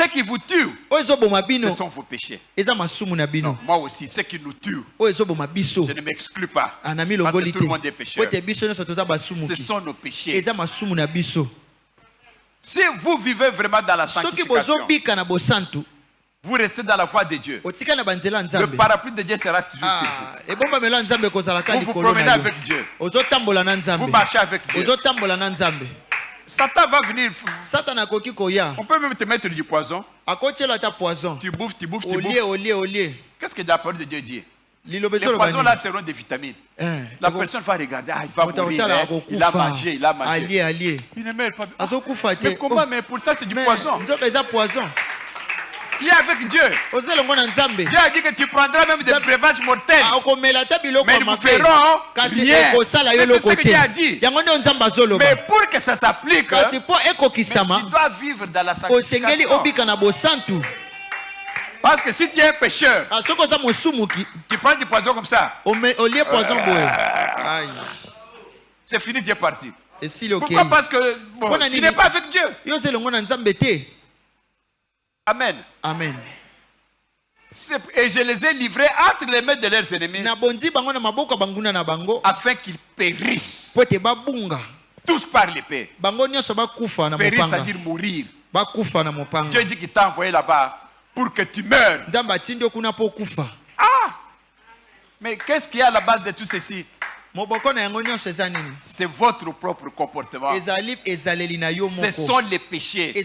qui vous tue, ce sont vos péchés. Non, moi aussi, ce qui nous tue, je ne m'exclus pas. Parce que tout le monde est pécheur. Ce sont nos péchés. Si vous vivez vraiment dans la sanctification, vous restez dans la foi de Dieu, le parapluie de Dieu sera toujours sur vous. Vous vous promenez avec Dieu. Vous marchez avec Dieu. Satan va venir. On peut même te mettre du poison. Tu bouffes. Qu'est-ce que la parole de Dieu dit? Les poisons là seront des vitamines. La personne va regarder, il va mourir, il a mangé. Il ne meurt pas. Mais comment? Mais pourtant c'est du poison. Tu es avec Dieu. Dieu a dit que tu prendras même des breuvages mortels. Mais ils vous feront rien. C'est ce que Dieu a dit. Mais pour que ça s'applique, tu dois vivre dans la sanctification. Parce que si tu es un pécheur, tu prends du poison comme ça. C'est fini, tu es parti. Pourquoi? Parce que tu n'es pas avec Dieu. Amen. Amen. Et je les ai livrés entre les mains de leurs ennemis afin qu'ils périssent tous par l'épée. Périssent, c'est-à-dire mourir. Dieu dit qu'il t'a envoyé là-bas pour que tu meurs. Ah! Mais qu'est-ce qu'il y a à la base de tout ceci? C'est votre propre comportement. Ce sont les péchés.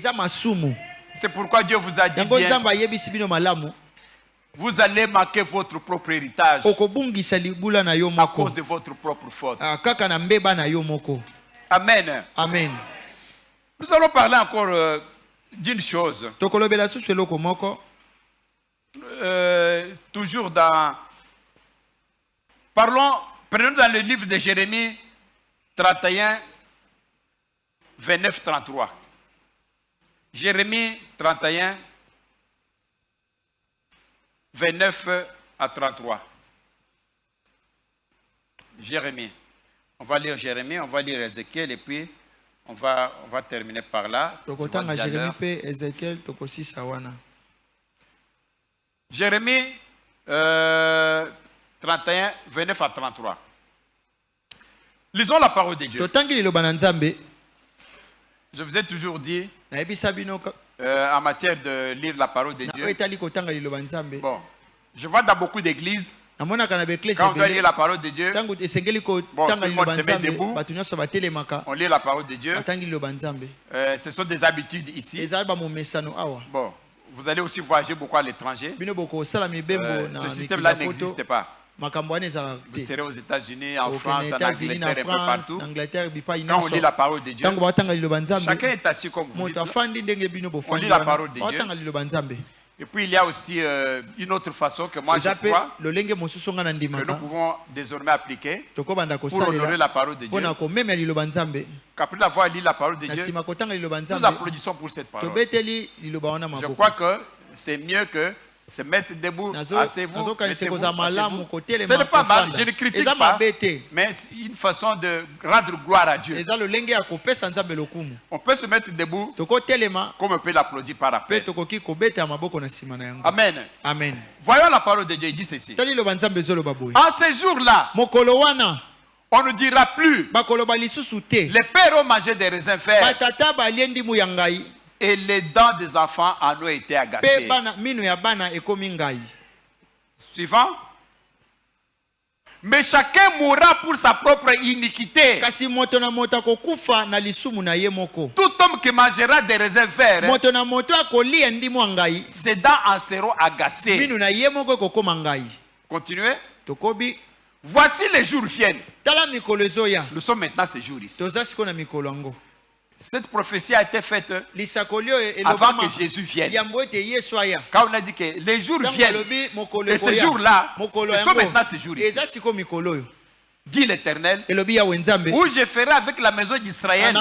C'est pourquoi Dieu vous a dit bien, vous allez manquer votre propre héritage à cause de votre propre faute. Amen. Amen. Nous allons parler encore d'une chose. Toujours dans... Prenons dans le livre de Jérémie 31, 29, 33. Jérémie 31, 29 à 33. Jérémie. On va lire Jérémie, on va lire Ézéchiel et puis on va terminer par là. Jérémie 31, 29 à 33. Lisons la parole de Dieu. Je vous ai toujours dit, en matière de lire la parole de Dieu, bon, je vois dans beaucoup d'églises, quand on doit lire la parole de Dieu, bon, tout le monde se met debout, on lit la parole de Dieu. Ce sont des habitudes ici. Bon, vous allez aussi voyager beaucoup à l'étranger. Ce système-là n'existe pas. Vous serez aux États-Unis, en France, en Angleterre, un peu partout. Quand on lit la parole de Dieu, chacun est assis comme vous dites. On lit la parole de Dieu. Et puis il y a aussi une autre façon que moi je crois que nous pouvons désormais appliquer pour honorer la parole de Dieu. Qu'après avoir lu la parole de Dieu, nous applaudissons pour cette parole. Je crois que c'est mieux que se mettre debout, asseyez-vous, mettez-vous, asseyez-vous. Ce n'est pas mal, je ne critique pas, mais c'est une façon de rendre gloire à Dieu. On peut se mettre debout, comme on peut l'applaudir par après. Amen. Amen. Voyons la parole de Dieu, il dit ceci. En ces jours-là, on ne dira plus, les pères ont mangé des raisins verts et les dents des enfants en ont été agacées. Suivant. Mais chacun mourra pour sa propre iniquité. Tout homme qui mangera des raisins verts, ses dents en seront agacées. Continuez. Voici les jours viennent. Nous sommes maintenant ces jours ici. Cette prophétie a été faite avant que Jésus vienne. Quand on a dit que les jours viennent, et ces jours-là, ce sont maintenant ces jours ici. Dit l'Éternel, où je ferai avec la maison d'Israël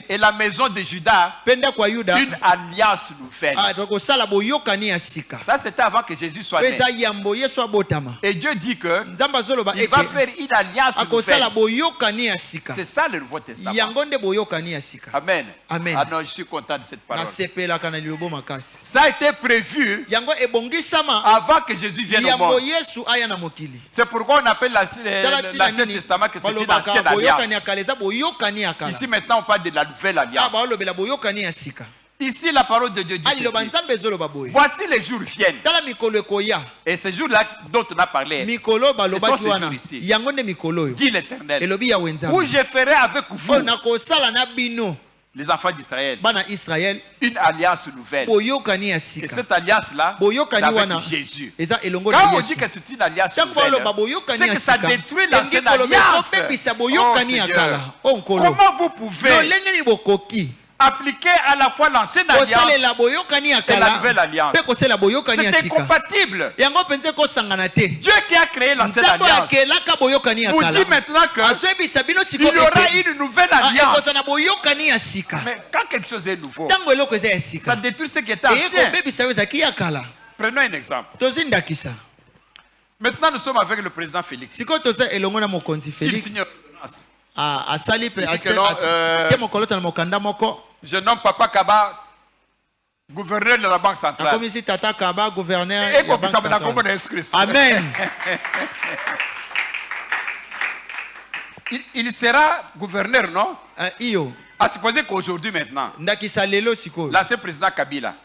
et la maison de Juda une alliance nouvelle. Ça, c'était avant que Jésus soit né. Et Dieu dit que il va faire une alliance nouvelle. C'est ça le Nouveau Testament. Amen. Amen. Ah non, je suis content de cette parole. Ça a été prévu avant que Jésus vienne au monde. C'est pourquoi on appelle l'Ancien Testament que c'est une ancienne alliance. Ici maintenant on parle de la nouvelle alliance. Ici la parole de Dieu dit voici les jours viennent. Et ces jours-là dont on a parlé, ce sont ces jours ici. Dit l'Éternel, où je ferai avec vous, les enfants d'Israël, une alliance nouvelle. Et cette alliance-là, c'est avec Jésus. Quand on dit que c'est une alliance nouvelle, c'est que ça détruit l'ancienne alliance. Oh, comment vous pouvez appliquer à la fois l'ancienne alliance et la nouvelle alliance? C'est incompatible. Dieu qui a créé l'ancienne alliance vous dit maintenant qu'il y aura une nouvelle alliance. Mais quand quelque chose est nouveau, ça détruit ce qui était ancien. Prenons un exemple. Maintenant nous sommes avec le président Félix. S'il finit je nomme Papa Kaba gouverneur de la Banque centrale. Amen. Il sera gouverneur, non? À supposer qu'aujourd'hui maintenant, l'ancien président Kabila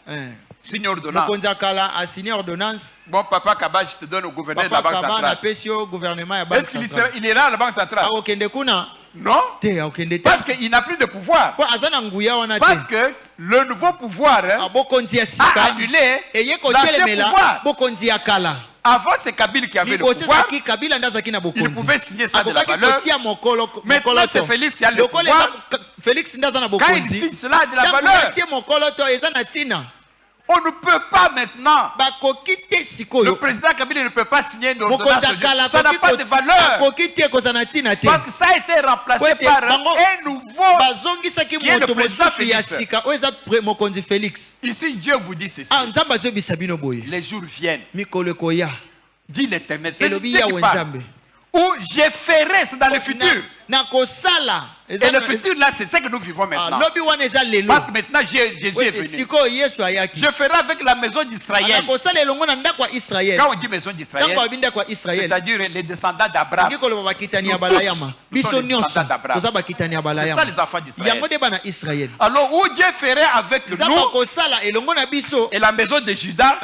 signe ordonnance. Bon, Papa Kaba, je te donne au gouverneur de la Banque centrale. Est-ce qu'il ira à la Banque centrale? Non, parce qu'il n'a plus de pouvoir. Parce que le nouveau pouvoir a annulé l'ancien pouvoir. Avant, c'est Kabila qui avait le pouvoir. Il pouvait signer ça de la valeur. Maintenant, c'est Félix qui a le pouvoir. Quand il signe cela de la valeur, on ne peut pas maintenant. Le président Kabila ne peut pas signer une ordonnance. Ça n'a pas de valeur. Parce que ça a été remplacé par un nouveau qui est le président Félix. Ici, Dieu vous dit ceci. Les jours viennent. Dit l'Éternel. C'est Dieu qui parle. Où je ferai, c'est dans le futur. Et le futur là, c'est ce que nous vivons maintenant. Parce que maintenant Jésus est venu. Je ferai avec la maison d'Israël. Quand on dit maison d'Israël, c'est-à-dire les descendants d'Abraham. Nous tous, nous sommes les descendants d'Abraham. C'est ça les enfants d'Israël. Alors où Dieu ferait avec nous et la maison de Juda.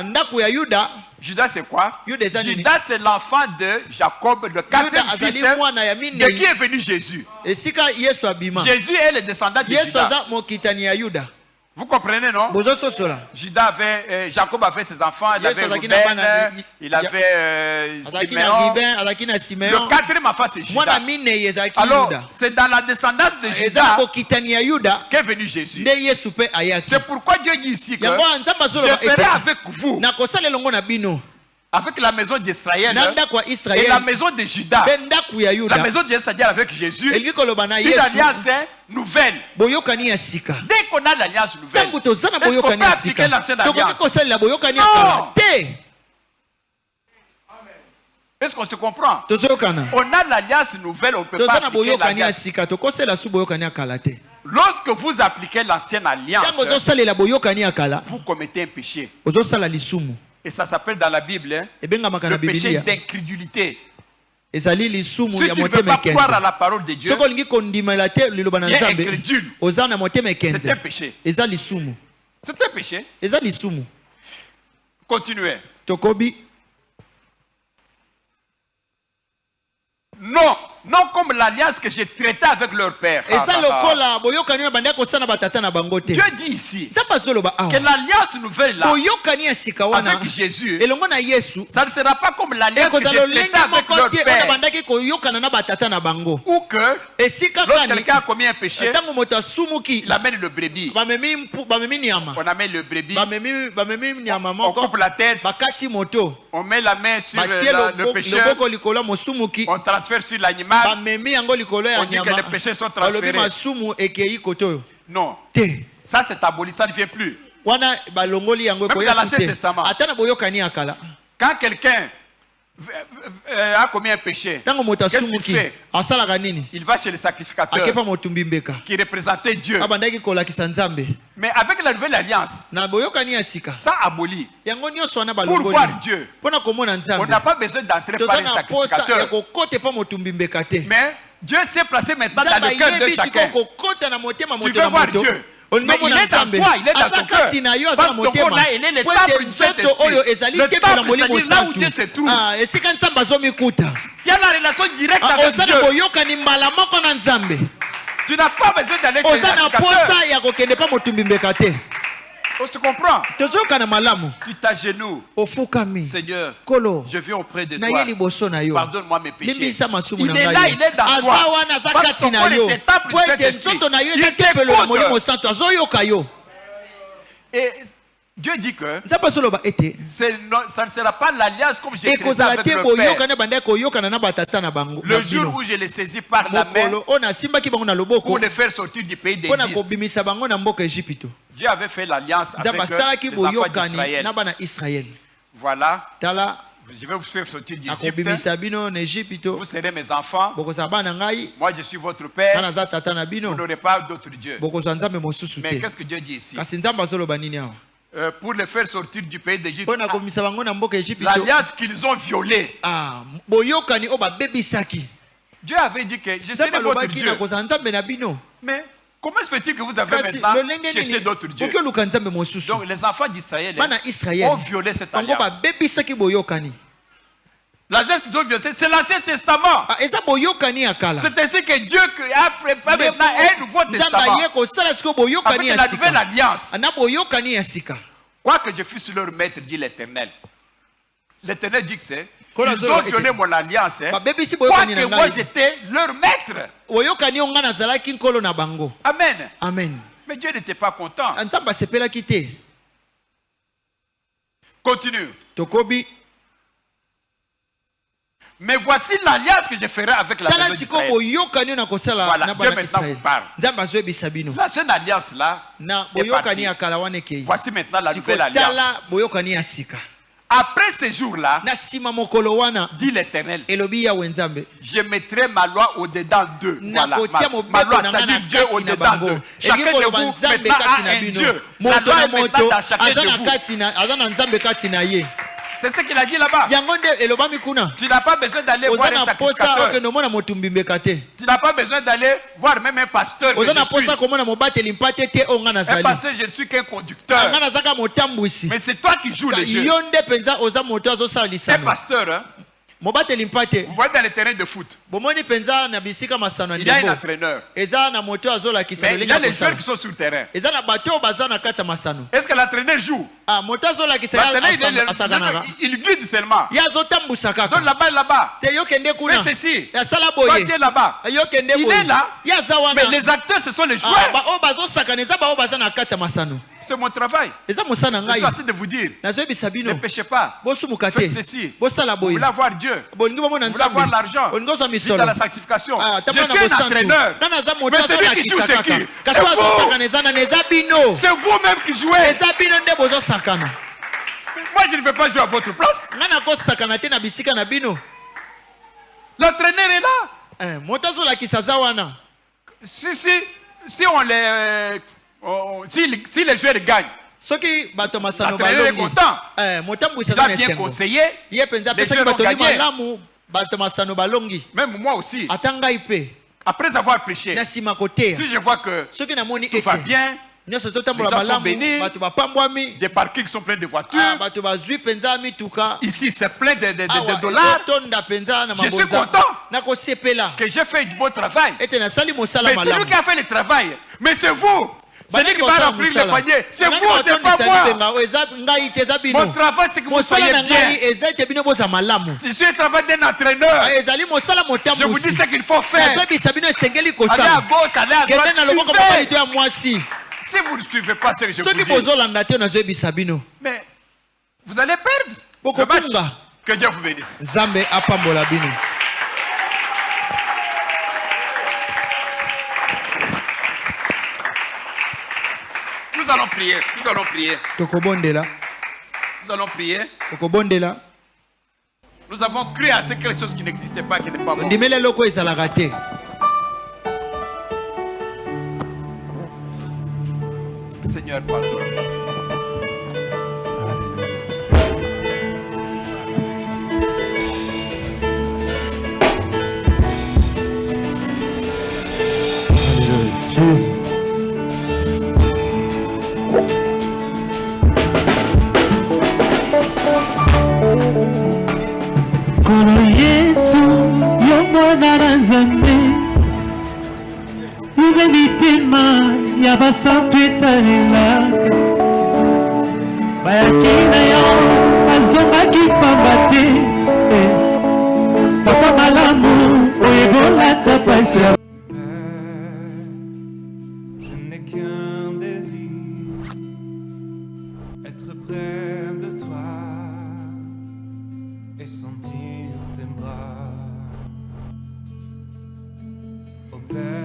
Judas c'est quoi? Judas c'est l'enfant de Jacob, le quatrième fils de qui est venu Jésus. Jésus est le descendant de Judas. Vous comprenez, non? Jacob avait ses enfants, il avait Ruben, il avait Siméon. Le quatrième enfant c'est Judas. Alors, c'est dans la descendance de Judas qu'est venu Jésus. C'est pourquoi Dieu dit ici que je ferai avec vous, avec la maison d'Israël et la maison de Judas. La maison d'Israël avec Jésus, une alliance nouvelle. Dès qu'on a l'alliance nouvelle, est-ce qu'on peut appliquer l'ancienne alliance? Non. Est-ce qu'on se comprend? On a l'alliance nouvelle, on ne peut pas appliquer l'alliance. Lorsque vous appliquez l'ancienne alliance, vous commettez un péché. Et ça s'appelle dans la Bible le péché d'incrédulité. Si tu ne veux pas croire à la parole de Dieu, tu es incrédule. C'est un péché. C'est un péché. Continuez. Non. Non comme l'alliance que j'ai traitée avec leur père. Dieu dit ici que l'alliance nouvelle là, avec Jésus, ça ne sera pas comme l'alliance que j'ai traitée avec leur père. Ou que lorsque quelqu'un a commis un péché, il amène le brebis. On amène le brebis, on coupe la tête, on met la main sur le pécheur, on transfère sur l'animal. On dit que les péchés sont transférés. Non. Ça c'est aboli, ça ne vient plus. Même dans l'Ancien Testament, quand quelqu'un a commis un péché, qu'est-ce qu'il fait? Il va chez le sacrificateur qui représentait Dieu. Mais avec la nouvelle alliance, ça abolit. Pour voir Dieu, on n'a pas besoin d'entrer par les sacrificateurs. Mais Dieu s'est placé maintenant dans le cœur de chacun. Tu veux voir Dieu, mais il est dans toi, il est dans ton cœur. Parce que ton corps là, il est le temple du Saint-Esprit. Le temple, c'est-à-dire là où Dieu se trouve. Tu as la relation directe avec Dieu. Tu n'as pas besoin d'aller chez les sacrificateurs. On se comprend. Tu t'agenouilles. Seigneur, je viens auprès de toi. Pardonne-moi mes péchés. Il est là, il est dans toi. Parce que ton corps est un temple du Saint-Esprit. Il t'écoute. Et Dieu dit que ça ne sera pas l'alliance comme j'ai traité avec le Père. Le jour où je les saisis par la main pour les faire sortir du pays d'Égypte. Dieu avait fait l'alliance avec les enfants d'Israël. Voilà. Je vais vous faire sortir d'Égypte. Vous serez mes enfants. Moi je suis votre père. Vous n'aurez pas d'autre Dieu. Mais qu'est-ce que Dieu dit ici? Pour les faire sortir du pays d'Égypte. L'alliance qu'ils ont violée. Dieu avait dit que je serai votre Dieu. Mais comment se fait-il que vous avez maintenant cherché d'autres dieux? Donc les enfants d'Israël ont violé cette alliance. L'alliance qu'ils ont violée, c'est l'Ancien Testament. C'est ainsi que Dieu a fait maintenant un nouveau testament. Avec la nouvelle alliance. Quoique je fus leur maître, dit l'Éternel. L'Éternel dit que c'est. Ils ont violé mon alliance. Quoique moi j'étais leur maître. Amen. Amen. Mais Dieu n'était pas content. Continue. Mais voici l'alliance que je ferai avec la maison d'Israël. Voilà, Dieu maintenant vous parle. L'ancienne alliance là est partie. Voici maintenant la nouvelle alliance. Après ces jours-là, dit l'Éternel, je mettrai ma loi au-dedans d'eux. Voilà, ma loi, c'est-à-dire Dieu au-dedans d'eux. Chacun de vous maintenant a un Dieu. La loi est maintenant dans chacun de vous. C'est ce qu'il a dit là-bas. Tu n'as pas besoin d'aller voir un sacrificateur. Tu n'as pas besoin d'aller voir même un pasteur. Un pasteur, je ne suis qu'un conducteur. Mais c'est toi qui joues les jeux. Un pasteur, hein? Vous voyez dans les terrains de foot, il y a un entraîneur. Mais il y a les joueurs qui sont sur le terrain. Est-ce que l'entraîneur joue? L'entraîneur, il guide seulement. Donc là-bas, là-bas. Fais ceci. Toi, tu es là-bas. Il est là. Mais les acteurs, ce sont les joueurs. C'est mon travail. Je suis en train de vous dire, ne péchez pas. Faites ceci. Vous voulez avoir Dieu. Vous voulez avoir l'argent. Dites à la sanctification. Je suis un entraîneur. Mais celui qui joue, c'est qui? C'est vous. C'est vous-même qui jouez. Moi, je ne vais pas jouer à votre place. L'entraîneur est là. Si on les... si les joueurs gagnent, l'entraîneur est content. Il a bien conseillé. Les joueurs ont gagné. Même moi aussi. Après avoir prêché, si je vois que tout va bien, Les gens sont bénis. Des parkings sont pleins de voitures. Ici, c'est plein de dollars. Je suis content que j'ai fait du bon travail. Mais c'est lui qui a fait le travail. Mais c'est vous. C'est lui qui va remplir le panier. C'est vous, c'est pas moi. Mon travail, c'est que vous soyez bien. Si je travaille d'un entraîneur, je vous dis ce qu'il faut faire. Allez à gauche, allez à droite. Si vous ne suivez pas ce que je vous dis, mais vous allez perdre le match. Que Dieu vous bénisse. Nous allons prier. Nous allons prier. Nous allons prier. Nous avons cru à quelque chose qui n'existait pas, qui n'est pas bon. Seigneur, pardonne. Jésus. Kono Yesu, yo mwana na Nzambe. Ibe mitima ya basantu etalelaka. Bayaki na yo, bazongaki pamba te. Papa malamu, oyebolata pasi. Je n'ai qu'un désir, être près de toi et sentir tes bras. Oh Père,